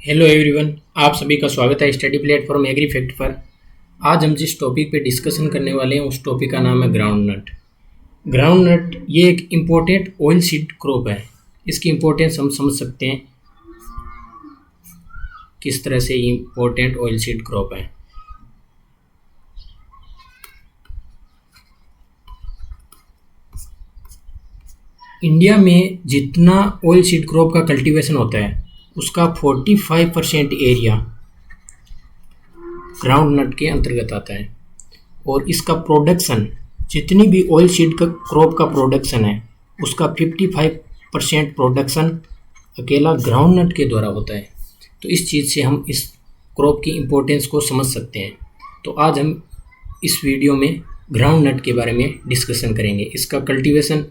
Hello everyone, आप सभी का स्वागत है स्टडी प्लेटफॉर्म एग्री फैक्ट पर। आज हम जिस टॉपिक पे डिस्कशन करने वाले हैं उस टॉपिक का नाम है ग्राउंड नट। ग्राउंड नट ये एक इम्पोर्टेंट ऑयल सीड क्रॉप है। इसकी इम्पोर्टेंस हम समझ सकते हैं किस तरह से ये इम्पोर्टेंट ऑयल सीड क्रॉप है। इंडिया में जितना ऑयल सीड क्रॉप का कल्टीवेशन होता है उसका 45% एरिया ग्राउंड नट के अंतर्गत आता है और इसका प्रोडक्शन, जितनी भी ऑयल सीड का क्रॉप का प्रोडक्शन है उसका 55% प्रोडक्शन अकेला ग्राउंड नट के द्वारा होता है। तो इस चीज़ से हम इस क्रॉप की इम्पोर्टेंस को समझ सकते हैं। तो आज हम इस वीडियो में ग्राउंड नट के बारे में डिस्कशन करेंगे, इसका कल्टीवेशन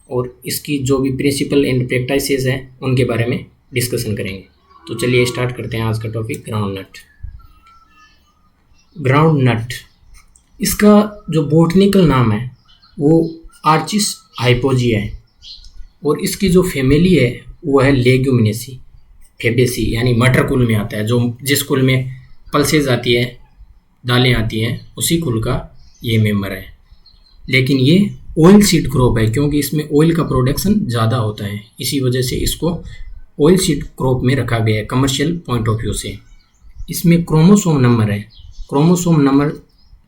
और इसकी जो भी प्रिंसिपल एंड प्रैक्टिसेस हैं उनके बारे में डिस्कशन करेंगे। तो चलिए स्टार्ट करते हैं आज का topic groundnut. Groundnut, इसका जो बोटनिकल नाम है वो आर्चिस हाइपोजिया है और इसकी जो फैमिली है वो है लेग्यूमिनेसी फेबेसी, यानी मटर कुल में आता है। जो जिस कुल में पल्सेज आती है, दालें आती हैं, उसी कुल का ये मेंबर है। लेकिन ये ऑयल सीड क्रॉप है क्योंकि इसमें ऑयल का प्रोडक्शन ज़्यादा होता है, इसी वजह से इसको ऑयल सीड क्रॉप में रखा गया है कमर्शियल पॉइंट ऑफ व्यू से। इसमें क्रोमोसोम नंबर है, क्रोमोसोम नंबर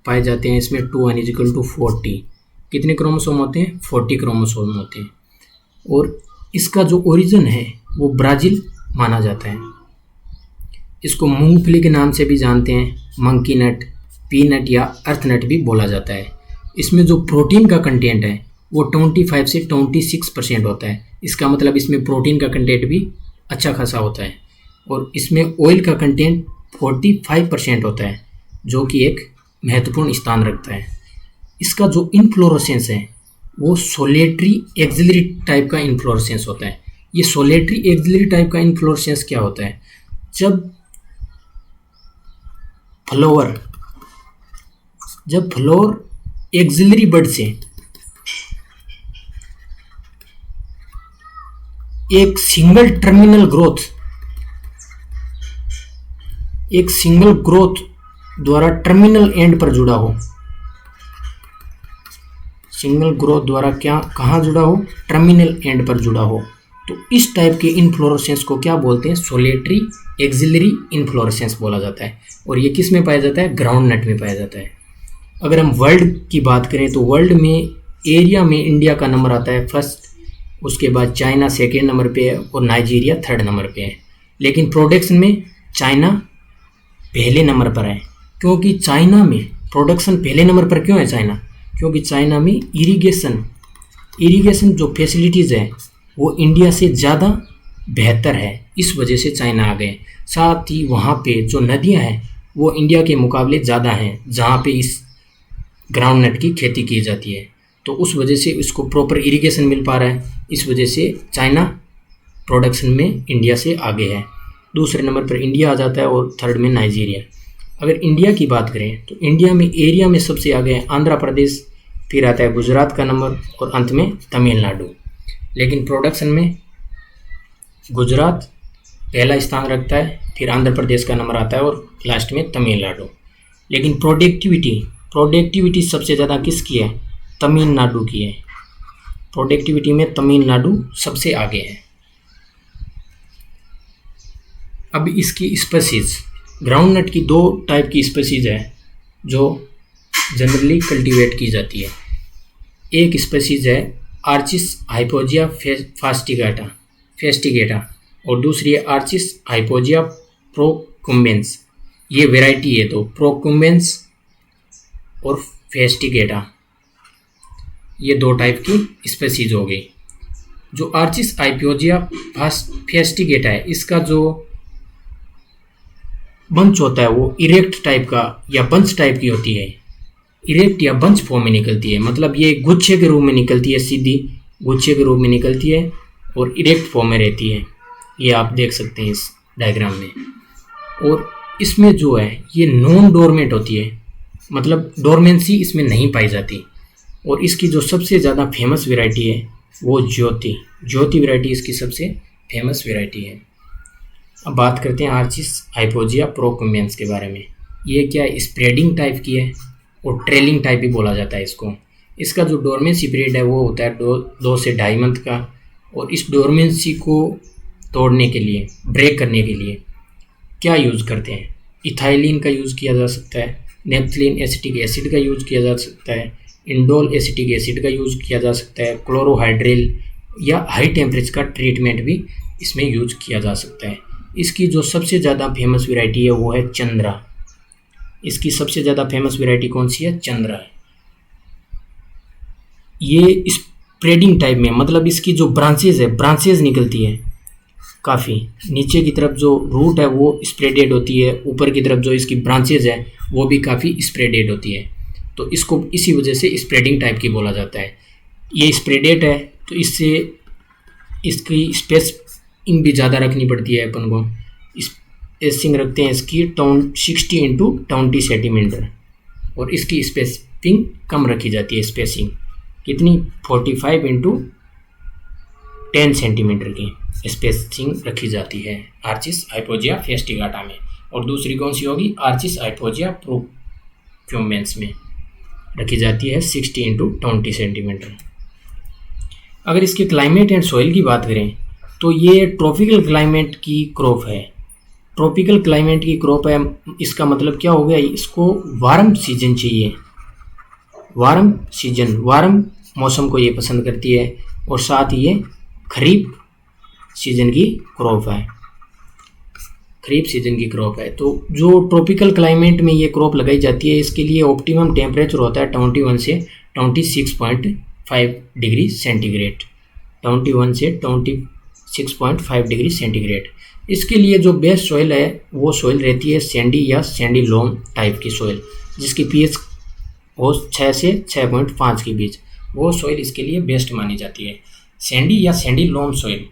पाए जाते हैं इसमें 2n=40। कितने क्रोमोसोम होते हैं? 40 क्रोमोसोम होते हैं। और इसका जो ओरिजिन है वो ब्राज़ील माना जाता है। इसको मूंगफली के नाम से भी जानते हैं, मंकी नट, पीनट या अर्थ नट भी बोला जाता है। इसमें जो प्रोटीन का कंटेंट है वो 25 से 26% होता है। इसका मतलब इसमें प्रोटीन का कंटेंट भी अच्छा खासा होता है। और इसमें ऑयल का कंटेंट 45% होता है, जो कि एक महत्वपूर्ण स्थान रखता है। इसका जो इन्फ्लोरेसेंस है वो सोलेटरी एक्सिलरी टाइप का इन्फ्लोरेसेंस होता है। ये सोलेटरी एक्सिलरी टाइप का इन्फ्लोरेसेंस क्या होता है? जब फ्लावर एक्सिलरी बड से एक सिंगल ग्रोथ द्वारा टर्मिनल एंड पर जुड़ा हो, सिंगल ग्रोथ द्वारा कहाँ जुड़ा हो? टर्मिनल एंड पर जुड़ा हो। तो इस टाइप के इन्फ्लोरेसेंस को क्या बोलते हैं? सोलेटरी एक्सिलरी इन्फ्लोरेसेंस बोला जाता है। और ये किस में पाया जाता है? ग्राउंड नट में पाया जाता है। अगर हम वर्ल्ड की बात करें तो वर्ल्ड में एरिया में इंडिया का नंबर आता है फर्स्ट, उसके बाद चाइना सेकेंड नंबर पे है और नाइजीरिया थर्ड नंबर पे है। लेकिन प्रोडक्शन में चाइना पहले नंबर पर है। क्योंकि चाइना में प्रोडक्शन पहले नंबर पर क्यों है चाइना? क्योंकि चाइना में इरिगेशन जो फैसिलिटीज़ है वो इंडिया से ज़्यादा बेहतर है, इस वजह से चाइना आ गए। साथ ही वहाँ पे जो नदियाँ हैं वो इंडिया के मुकाबले ज़्यादा हैं, जहाँ पे इस ग्राउंड नट की खेती की जाती है। तो उस वजह से इसको प्रॉपर इरिगेशन मिल पा रहा है, इस वजह से चाइना प्रोडक्शन में इंडिया से आगे है। दूसरे नंबर पर इंडिया आ जाता है और थर्ड में नाइजीरिया। अगर इंडिया की बात करें तो इंडिया में एरिया में सबसे आगे है आंध्र प्रदेश, फिर आता है गुजरात का नंबर और अंत में तमिलनाडु। लेकिन प्रोडक्शन में गुजरात पहला स्थान रखता है, फिर आंध्र प्रदेश का नंबर आता है और लास्ट में तमिलनाडु। लेकिन प्रोडक्टिविटी सबसे ज़्यादा किसकी है? तमिलनाडु की है। प्रोडक्टिविटी में तमिलनाडु सबसे आगे है। अब इसकी स्पेसीज, ग्राउंड नट की 2 टाइप की स्पेसीज है जो जनरली कल्टीवेट की जाती है। एक स्पेसीज है आर्चिस हाइपोजिया फेस्टिगेटा और दूसरी है आर्चिस हाइपोजिया प्रोकुम्बेंस। ये वैरायटी है, तो प्रोकुम्बेंस और फेस्टिगेटा, ये 2 टाइप की स्पेसीज हो गई। जो आर्चिस हाइपोजिया फेस्टिगेटा है, इसका जो बंच होता है वो इरेक्ट टाइप का या बंच टाइप की होती है। इरेक्ट या बंच फॉर्म में निकलती है, मतलब ये गुच्छे के रूप में निकलती है, सीधी गुच्छे के रूप में निकलती है और इरेक्ट फॉर्म में रहती है। ये आप देख सकते हैं इस डायग्राम में। और इसमें जो है ये नॉन डोरमेंट होती है, मतलब डोरमेंसी इसमें नहीं पाई जाती। और इसकी जो सबसे ज़्यादा फेमस वैरायटी है वो ज्योति वैरायटी इसकी सबसे फेमस वैरायटी है। अब बात करते हैं आर्चिस हाइपोजिया प्रोक्यूमेंस के बारे में। ये क्या है, स्प्रेडिंग टाइप की है और ट्रेलिंग टाइप भी बोला जाता है इसको। इसका जो डोरमेंसी पीरियड है वो होता है 2 से 2.5 मंथ का। और इस डोरमेंसी को तोड़ने के लिए, ब्रेक करने के लिए क्या यूज़ करते हैं, इथाइलिन का यूज़ किया जा सकता है, नेप्थलीन एसिटिक एसिड का यूज़ किया जा सकता है, इंडोल एसिटिक एसिड का यूज़ किया जा सकता है, क्लोरोहाइड्रेल या हाई टेम्परेचर का ट्रीटमेंट भी इसमें यूज किया जा सकता है। इसकी जो सबसे ज़्यादा फेमस वैरायटी है वो है चंद्रा। इसकी सबसे ज़्यादा फेमस वैरायटी कौन सी है, चंद्रा है। ये स्प्रेडिंग टाइप में, मतलब इसकी जो ब्रांचेज है, ब्रांचेज निकलती है काफ़ी नीचे की तरफ, जो रूट है वो स्प्रेडेड होती है, ऊपर की तरफ जो इसकी ब्रांचेज है वो भी काफ़ी स्प्रेडेड होती है। तो इसको इसी वजह से स्प्रेडिंग टाइप की बोला जाता है। ये स्प्रेडेड है तो इससे इसकी स्पेसिंग भी ज़्यादा रखनी पड़ती है अपन को। स्पेसिंग रखते हैं इसकी 60 इंटू 20 सेंटीमीटर, और इसकी स्पेसिंग कम रखी जाती है। स्पेसिंग कितनी, 45 इंटू 10 सेंटीमीटर की स्पेसिंग रखी जाती है आर्चिस हाइपोजिया फेस्टिगाटा में। और दूसरी कौन सी होगी, आर्चिस हाइपोजिया प्रोक्यूमेंस में रखी जाती है 60 इंटू 20 सेंटीमीटर। अगर इसके क्लाइमेट एंड सॉइल की बात करें तो ये ट्रॉपिकल क्लाइमेट की क्रॉप है। ट्रॉपिकल क्लाइमेट की क्रॉप है, इसका मतलब क्या हो गया, इसको वार्म सीजन चाहिए। वार्म सीजन, वार्म मौसम को ये पसंद करती है, और साथ ही ये खरीफ सीजन की क्रॉप है। खरीफ सीजन की क्रॉप है। तो जो ट्रॉपिकल क्लाइमेट में ये क्रॉप लगाई जाती है, इसके लिए ऑप्टिमम टेम्परेचर होता है 21 से 26.5 डिग्री सेंटीग्रेड। 21 से 26.5 डिग्री सेंटीग्रेड। इसके लिए जो बेस्ट सॉइल है वो सॉइल रहती है सैंडी या सैंडी लोम टाइप की सॉइल, जिसकी पीएच वो 6 से 6.5 के बीच, वो सॉइल इसके लिए बेस्ट मानी जाती है। सैंडी या सैंडी लोम सॉइल,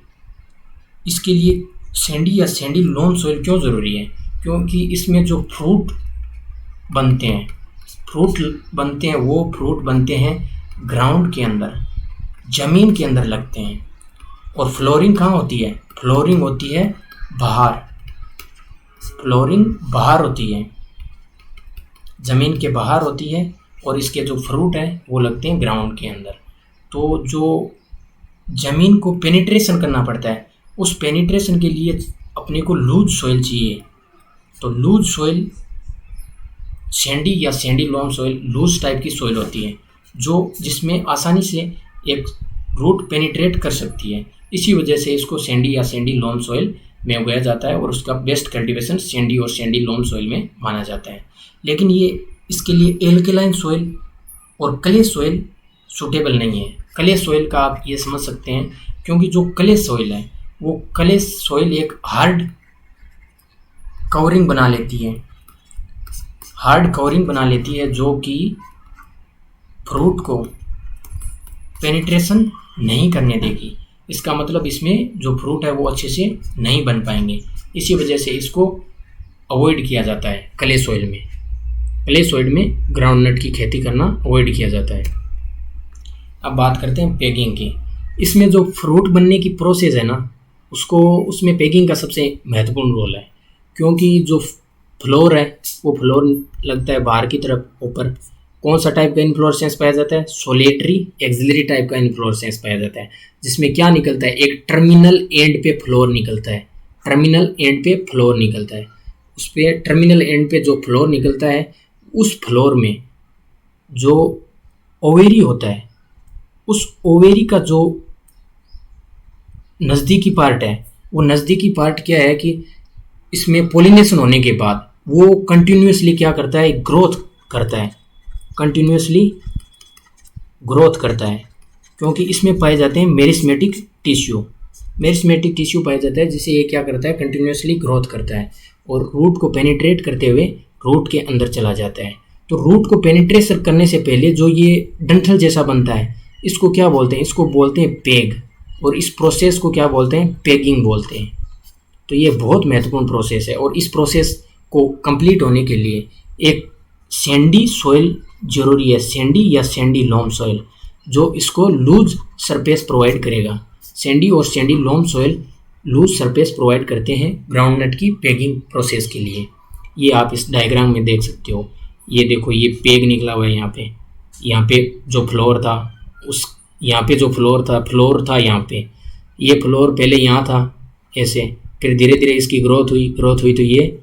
इसके लिए सैंडी या सैंडी लोम सॉइल क्यों ज़रूरी है, क्योंकि इसमें जो फ्रूट बनते हैं वो फ्रूट बनते हैं ग्राउंड के अंदर, ज़मीन के अंदर लगते हैं। और फ्लोरिंग कहाँ होती है, फ्लोरिंग होती है बाहर, फ्लोरिंग बाहर होती है, ज़मीन के बाहर होती है, और इसके जो फ्रूट हैं वो लगते हैं ग्राउंड के अंदर। तो जो ज़मीन को पेनिट्रेशन करना पड़ता है, उस पेनिट्रेशन के लिए अपने को लूज सॉइल चाहिए। तो लूज सॉइल, सैंडी या sandy loam soil loose type की सॉइल होती है, जो जिसमें आसानी से एक रूट पेनिट्रेट कर सकती है। इसी वजह से इसको सैंडी या सैंडी लोम सॉइल में उगाया जाता है, और उसका बेस्ट कल्टीवेशन सैंडी और सैंडी लोम सॉइल में माना जाता है। लेकिन ये इसके लिए एल्कलाइन सॉइल और क्ले सॉइल सूटेबल नहीं है। क्ले सॉइल का आप ये समझ सकते हैं, क्योंकि जो क्ले सॉइल है वो क्ले सॉइल एक हार्ड कवरिंग बना लेती है, हार्ड कवरिंग बना लेती है, जो कि फ्रूट को पेनिट्रेशन नहीं करने देगी। इसका मतलब इसमें जो फ्रूट है वो अच्छे से नहीं बन पाएंगे। इसी वजह से इसको अवॉइड किया जाता है क्ले सॉइल में। क्ले सॉइल में ग्राउंडनट की खेती करना अवॉइड किया जाता है। अब बात करते हैं पैकिंग की। इसमें जो फ्रूट बनने की प्रोसेस है ना, उसमें पैकिंग का सबसे महत्वपूर्ण रोल है, क्योंकि जो फ्लोर है वो फ्लोर लगता है बाहर की तरफ ऊपर। कौन सा टाइप का इन्फ्लोरेसेंस पाया जाता है, सोलेटरी एक्सिलरी टाइप का इन्फ्लोरेसेंस पाया जाता है, जिसमें क्या निकलता है, एक टर्मिनल एंड पे फ्लोर निकलता है। टर्मिनल एंड पे फ्लोर निकलता है, उस पर टर्मिनल एंड पे जो फ्लोर निकलता है, उस फ्लोर में जो ओवेरी होता है, उस ओवेरी का जो नज़दीकी पार्ट है, वो नज़दीकी पार्ट क्या है कि इसमें पोलिनेशन होने के बाद वो कंटिन्यूसली क्या करता है, ग्रोथ करता है, कंटिन्यूसली ग्रोथ करता है, क्योंकि इसमें पाए जाते हैं मेरिस्मेटिक टिश्यू। मेरिस्मेटिक टिश्यू पाया जाता है, जिसे ये क्या करता है, कंटिन्यूसली ग्रोथ करता है, और रूट को पेनिट्रेट करते हुए रूट के अंदर चला जाता है। तो रूट को पेनिट्रेट करने से पहले जो ये डंठल जैसा बनता है, इसको क्या बोलते हैं, इसको बोलते हैं पेग, और इस प्रोसेस को क्या बोलते हैं, पेगिंग बोलते हैं। तो ये बहुत महत्वपूर्ण प्रोसेस है, और इस प्रोसेस को कंप्लीट होने के लिए एक सैंडी सॉइल जरूरी है, सैंडी या सैंडी लोम सॉइल, जो इसको लूज सरफेस प्रोवाइड करेगा। सैंडी और sandy loam soil loose surface provide करते हैं ग्राउंडनट की पेगिंग प्रोसेस के लिए। ये आप इस डायग्राम में देख सकते हो। ये देखो, ये पेग निकला हुआ है यहाँ पे जो फ्लोर था उस यहाँ पे जो फ्लोर था यहाँ पे, ये फ्लोर पहले यहाँ था ऐसे, फिर धीरे धीरे इसकी ग्रोथ हुई तो ये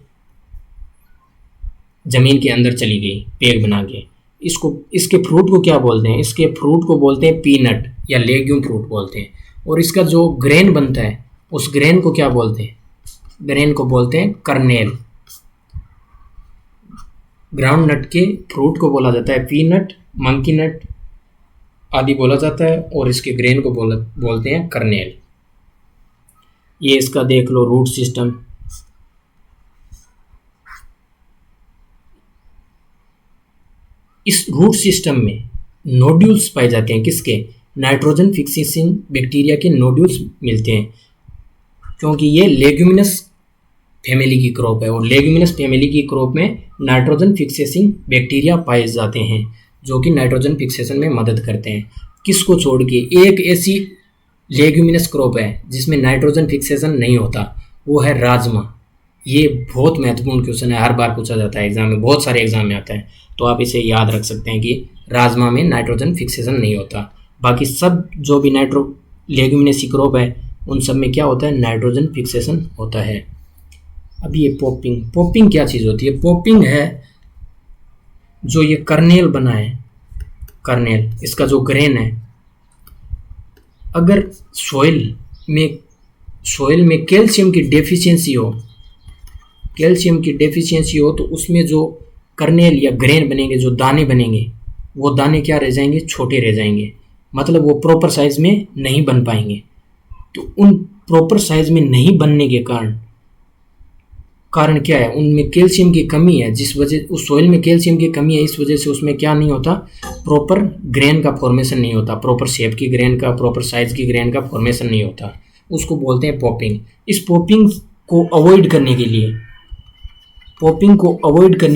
ज़मीन के अंदर चली गई पेग बना के। इसके फ्रूट को क्या बोलते हैं? इसके फ्रूट को बोलते हैं पीनट या लेग्यूम फ्रूट बोलते हैं। और इसका जो ग्रेन बनता है उस ग्रेन को क्या बोलते हैं? ग्रेन को बोलते हैं कर्नेल। ग्राउंड नट के फ्रूट को बोला जाता है पीनट, मंकी नट आदि बोला जाता है, और इसके ग्रेन को बोलते हैं कर्नेल। ये इसका देख लो रूट सिस्टम। इस रूट सिस्टम में नोड्यूल्स पाए जाते हैं। किसके? नाइट्रोजन फिक्सेशन बैक्टीरिया के नोड्यूल्स मिलते हैं, क्योंकि ये लेग्यूमिनस फैमिली की क्रॉप है, और लेग्यूमिनस फैमिली की क्रॉप में नाइट्रोजन फिक्सेसिंग बैक्टीरिया पाए जाते हैं जो कि नाइट्रोजन फिक्सेशन में मदद करते हैं। किसको छोड़ के? एक ऐसी लेग्यूमिनस क्रॉप है जिसमें नाइट्रोजन फिक्सेशन नहीं होता, वो है राजमा। ये बहुत महत्वपूर्ण क्वेश्चन है, हर बार पूछा जाता है एग्जाम में, बहुत सारे एग्जाम में आता है, तो आप इसे याद रख सकते हैं कि राजमा में नाइट्रोजन फिक्सेशन नहीं होता। बाकी सब जो भी लेग्यूमिनेसी क्रॉप है उन सब में क्या होता है? नाइट्रोजन फिक्सेशन होता है। अब ये पॉपिंग क्या चीज़ होती है? पॉपिंग है जो ये कर्नेल बना है, कर्नेल इसका जो ग्रेन है, अगर सॉइल में कैल्शियम की डेफिशिएंसी हो तो उसमें जो कर्नेल या ग्रेन बनेंगे, जो दाने बनेंगे, वो दाने क्या रह जाएंगे? छोटे रह जाएंगे, मतलब वो प्रॉपर साइज में नहीं बन पाएंगे। तो उन प्रॉपर साइज में नहीं बनने के कारण क्या है? उनमें कैल्शियम की कमी है, जिस वजह उस सॉइल में कैल्शियम की कमी है, इस वजह से उसमें क्या नहीं होता? प्रॉपर ग्रेन का फॉर्मेशन नहीं होता, प्रॉपर शेप की ग्रेन का, प्रॉपर साइज की ग्रेन का फॉर्मेशन नहीं होता। उसको बोलते हैं पॉपिंग। इस पॉपिंग को अवॉइड करने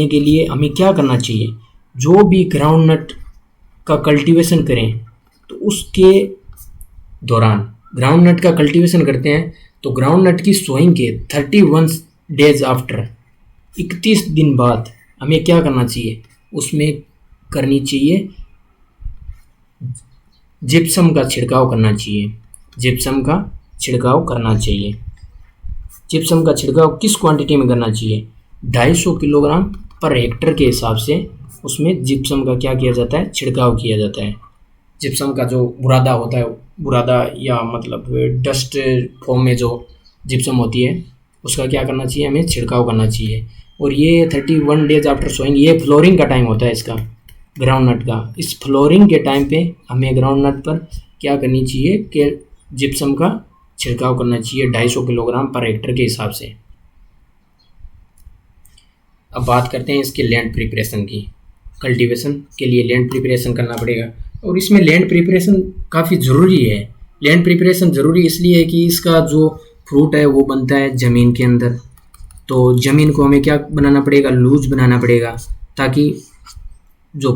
के लिए हमें क्या करना चाहिए? जो भी ग्राउंड नट का कल्टीवेशन करें तो उसके दौरान, ग्राउंड नट का कल्टीवेशन करते हैं तो ग्राउंड नट की सोइंग के 31 डेज आफ्टर, 31 दिन बाद हमें क्या करना चाहिए? उसमें करनी चाहिए जिप्सम का छिड़काव करना चाहिए। जिप्सम का छिड़काव किस क्वांटिटी में करना चाहिए? 250 किलोग्राम पर हेक्टर के हिसाब से उसमें जिप्सम का क्या किया जाता है? छिड़काव किया जाता है। जिप्सम का जो बुरादा होता है, बुरादा या मतलब डस्ट फॉर्म में जो जिप्सम होती है, उसका क्या करना चाहिए? हमें छिड़काव करना चाहिए। और ये 31 डेज आफ्टर सोइंग, ये फ्लोरिंग का टाइम होता है इसका, ग्राउंड नट का। इस फ्लोरिंग के टाइम पे हमें ग्राउंड नट पर क्या करनी चाहिए कि जिप्सम का छिड़काव करना चाहिए 250 किलोग्राम पर हेक्टर के हिसाब से। अब बात करते हैं इसके लैंड प्रिपरेशन की। कल्टीवेशन के लिए लैंड प्रिपरेशन करना पड़ेगा, और इसमें लैंड प्रिपरेशन काफ़ी ज़रूरी है। लैंड प्रिपरेशन ज़रूरी इसलिए है कि इसका जो फ्रूट है वो बनता है ज़मीन के अंदर, तो ज़मीन को हमें क्या बनाना पड़ेगा? लूज बनाना पड़ेगा, ताकि जो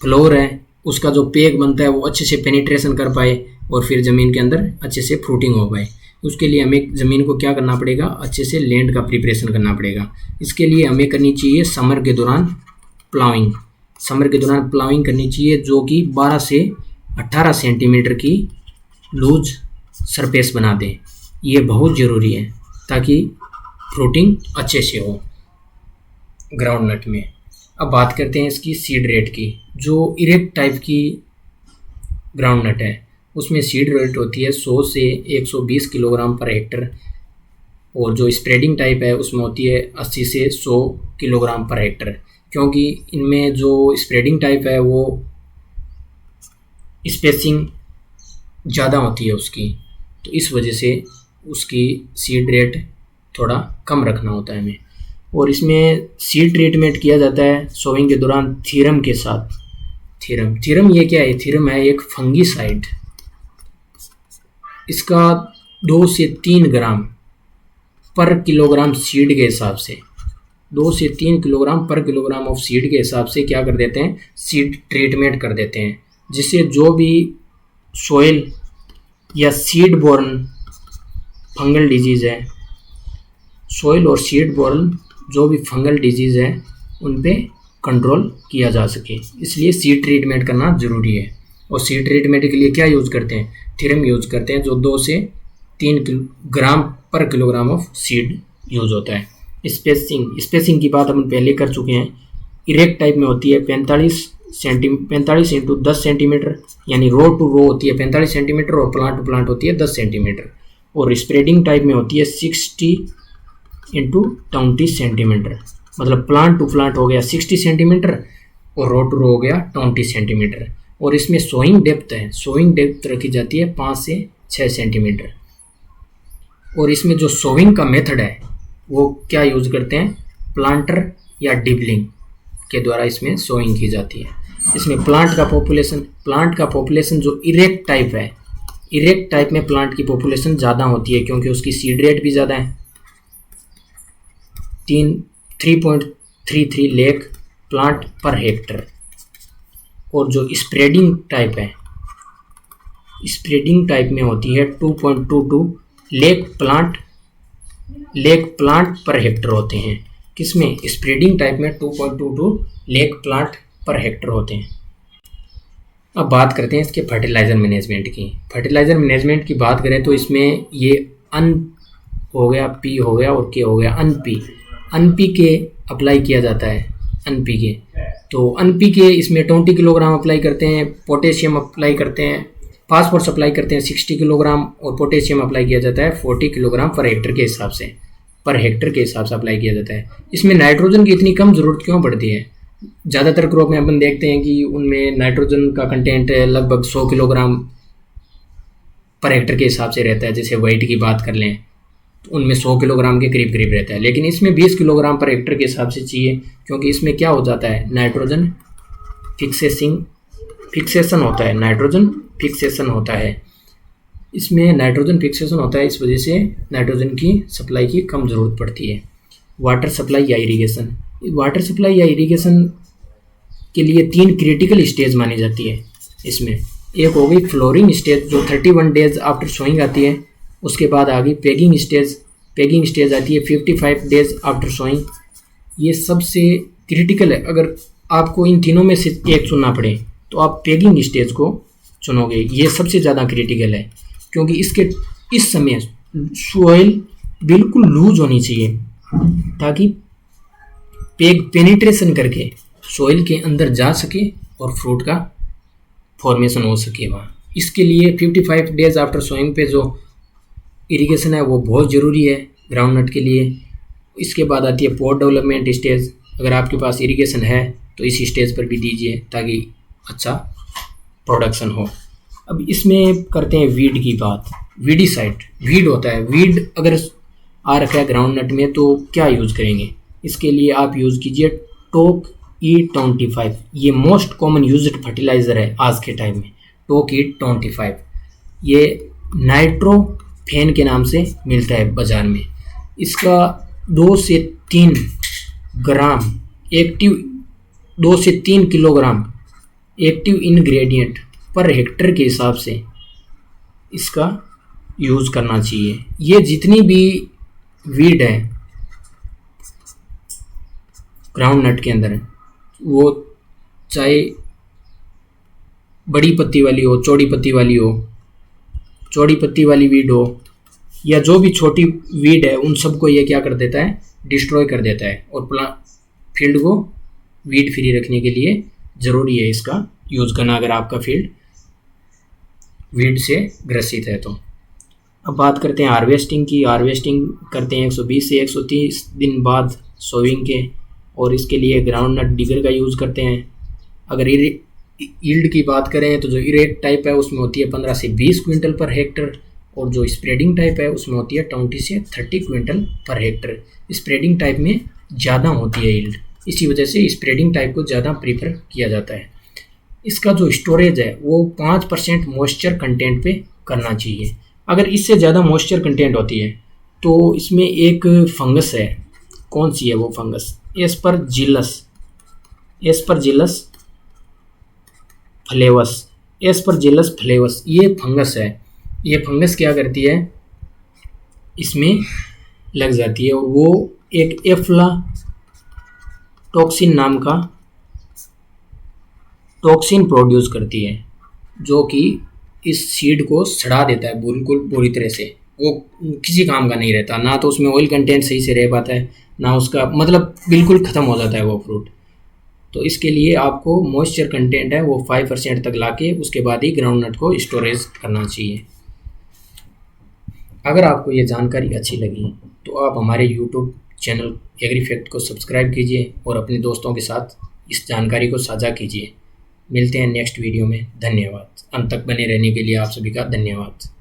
फ्लोर है उसका जो पेग बनता है वो अच्छे से पेनिट्रेशन कर पाए और फिर ज़मीन के अंदर अच्छे से फ्रूटिंग हो पाए। उसके लिए हमें ज़मीन को क्या करना पड़ेगा? अच्छे से लैंड का प्रिपरेशन करना पड़ेगा। इसके लिए हमें करनी चाहिए समर के दौरान प्लाविंग करनी चाहिए, जो कि 12 से 18 सेंटीमीटर की लूज सरफेस बना दें। ये बहुत ज़रूरी है ताकि फ्रूटिंग अच्छे से हो ग्राउंड नट में। अब बात करते हैं इसकी सीड रेट की। जो इरेक्ट टाइप की ग्राउंड नट है उसमें सीड रेट होती है 100 से 120 किलोग्राम पर हेक्टर, और जो स्प्रेडिंग टाइप है उसमें होती है 80 से 100 किलोग्राम पर हेक्टर। क्योंकि इनमें जो स्प्रेडिंग टाइप है वो स्पेसिंग ज़्यादा होती है उसकी, तो इस वजह से उसकी सीड रेट थोड़ा कम रखना होता है हमें। और इसमें सीड ट्रीटमेंट किया जाता है सोइंग के दौरान थीरम के साथ। थीरम ये क्या है? थीरम है एक फंगीसाइड। इसका 2 से 3 ग्राम पर किलोग्राम सीड के हिसाब से, 2 से 3 किलोग्राम पर किलोग्राम ऑफ सीड के हिसाब से क्या कर देते हैं? सीड ट्रीटमेंट कर देते हैं, जिससे जो भी सॉइल या सीड बोर्न फंगल डिजीज़ है, सॉइल और सीड बोर्न जो भी फंगल डिजीज़ है उन पे कंट्रोल किया जा सके, इसलिए सीड ट्रीटमेंट करना ज़रूरी है। और सीड ट्रीटमेंट के लिए क्या यूज़ करते हैं? थीरम यूज़ करते हैं, जो 2 से 3 ग्राम पर किलोग्राम ऑफ सीड यूज़ होता है। स्पेसिंग की बात हम पहले कर चुके हैं। इरेक्ट टाइप में होती है 45 इंटू 10 सेंटीमीटर, यानी रो टू रो होती है 45 सेंटीमीटर और प्लांट टू प्लांट होती है 10 सेंटीमीटर। और स्प्रेडिंग टाइप में होती है 60 इंटू 20 सेंटीमीटर, मतलब प्लांट टू प्लांट हो गया 60 सेंटीमीटर और रो टू रो हो गया 20 सेंटीमीटर। और इसमें सोइंग डेप्थ रखी जाती है 5 से 6 सेंटीमीटर। और इसमें जो सोइंग का मेथड है वो क्या यूज़ करते हैं? प्लांटर या डिबलिंग के द्वारा इसमें सोइंग की जाती है। इसमें प्लांट का पॉपुलेशन जो इरेक्ट टाइप में प्लांट की पॉपुलेशन ज़्यादा होती है, क्योंकि उसकी सीड रेट भी ज़्यादा है। 3.33 लाख प्लांट पर हेक्टर। और जो स्प्रेडिंग टाइप में होती है 2.22 लाख प्लांट पर हेक्टर होते हैं। किसमें? स्प्रेडिंग टाइप में 2.22 लाख प्लांट पर हेक्टर होते हैं। अब बात करते हैं इसके फर्टिलाइज़र मैनेजमेंट की। फर्टिलाइज़र मैनेजमेंट की बात करें तो इसमें ये अन हो गया, पी हो गया और के हो गया। अनपी के अप्लाई किया जाता है। अनपी के तो अनपी के इसमें 20 किलोग्राम अप्लाई करते हैं, पोटेशियम अप्लाई करते हैं, फास्फोरस अप्लाई करते हैं 60 किलोग्राम और पोटेशियम अप्लाई किया जाता है 40 किलोग्राम पर हेक्टर के हिसाब से अप्लाई किया जाता है। इसमें नाइट्रोजन की इतनी कम ज़रूरत क्यों पड़ती है? ज़्यादातर क्रॉप में अपन देखते हैं कि उनमें नाइट्रोजन का कंटेंट लगभग 100 किलोग्राम पर हेक्टर के हिसाब से रहता है। जैसे वाइट की बात कर लें तो उनमें 100 किलोग्राम के करीब रहता है, लेकिन इसमें 20 किलोग्राम पर हेक्टर के हिसाब से चाहिए, क्योंकि इसमें क्या हो जाता है? नाइट्रोजन फिक्सेशन होता है। इसमें नाइट्रोजन फिक्सेशन होता है, इस वजह से नाइट्रोजन की सप्लाई की कम ज़रूरत पड़ती है। वाटर सप्लाई या इरीगेशन के लिए 3 क्रिटिकल स्टेज मानी जाती है। इसमें एक हो गई फ्लोरिंग स्टेज जो 31 डेज आफ्टर सोइंग आती है। उसके बाद आ गई पेगिंग स्टेज आती है 55 डेज आफ्टर सोइंग। ये सबसे क्रिटिकल है। अगर आपको इन तीनों में से एक चुनना पड़े तो आप पेगिंग स्टेज को चुनोगे। ये सबसे ज़्यादा क्रिटिकल है, क्योंकि इस समय सॉइल बिल्कुल लूज होनी चाहिए ताकि पेग पेनिट्रेशन करके सॉइल के अंदर जा सके और फ्रूट का फॉर्मेशन हो सके वहाँ। इसके लिए 55 डेज आफ्टर सोइंग पे जो इरिगेशन है वो बहुत ज़रूरी है ग्राउंड नट के लिए। इसके बाद आती है पॉट डेवलपमेंट स्टेज। अगर आपके पास इरिगेशन है तो इस स्टेज पर भी दीजिए ताकि अच्छा प्रोडक्शन हो। अब इसमें करते हैं वीड की बात। वीड होता है। वीड अगर आ रखा है ग्राउंड नट में तो क्या यूज़ करेंगे? इसके लिए आप यूज़ कीजिए टोक E25। ये मोस्ट कॉमन यूज्ड फर्टिलाइज़र है आज के टाइम में। टोक E25 ये नाइट्रोफेन के नाम से मिलता है बाज़ार में। इसका 2 से 3 kilogram active ingredient per hectare के हिसाब से इसका यूज़ करना चाहिए। ये जितनी भी वीड है ग्राउंड नट के अंदर, वो चाहे बड़ी पत्ती वाली हो, चौड़ी पत्ती वाली वीड हो या जो भी छोटी वीड है, उन सबको ये क्या कर देता है? डिस्ट्रॉय कर देता है। और फील्ड को वीड फ्री रखने के लिए ज़रूरी है इसका यूज़ करना, अगर आपका फील्ड वीड से ग्रसित है तो। अब बात करते हैं हार्वेस्टिंग की। हार्वेस्टिंग करते हैं 120 से 130 दिन बाद सोइंग के, और इसके लिए ग्राउंड नट डिगर का यूज़ करते हैं। अगर यील्ड की बात करें तो जो इरेक्ट टाइप है उसमें होती है 15 से 20 क्विंटल पर हेक्टर, और जो स्प्रेडिंग टाइप है उसमें होती है 20 से 30 quintal per hectare. Spreading type में ज़्यादा होती है यील्ड, इसी वजह से स्प्रेडिंग टाइप को ज़्यादा प्रीफर किया जाता है। इसका जो स्टोरेज है वो 5% मॉइस्चर कंटेंट पे करना चाहिए। अगर इससे ज़्यादा मॉइस्चर कंटेंट होती है तो इसमें एक फंगस है। कौन सी है वो फंगस? एस्परजिलस फ्लेवस। ये फंगस है। ये फंगस क्या करती है? इसमें लग जाती है और वो एक एफ्लाटॉक्सिन नाम का टॉक्सिन प्रोड्यूस करती है, जो कि इस सीड को सड़ा देता है बिल्कुल पूरी तरह से। वो किसी काम का नहीं रहता, ना तो उसमें ऑयल कंटेंट सही से रह पाता है, ना उसका मतलब बिल्कुल ख़त्म हो जाता है वो फ्रूट। तो इसके लिए आपको मॉइस्चर कंटेंट है वो 5% तक लाके उसके बाद ही ग्राउंडनट को स्टोरेज करना चाहिए। अगर आपको ये जानकारी अच्छी लगी तो आप हमारे यूट्यूब चैनल एग्रीफैक्ट को सब्सक्राइब कीजिए और अपने दोस्तों के साथ इस जानकारी को साझा कीजिए। मिलते हैं नेक्स्ट वीडियो में। धन्यवाद। अंत तक बने रहने के लिए आप सभी का धन्यवाद।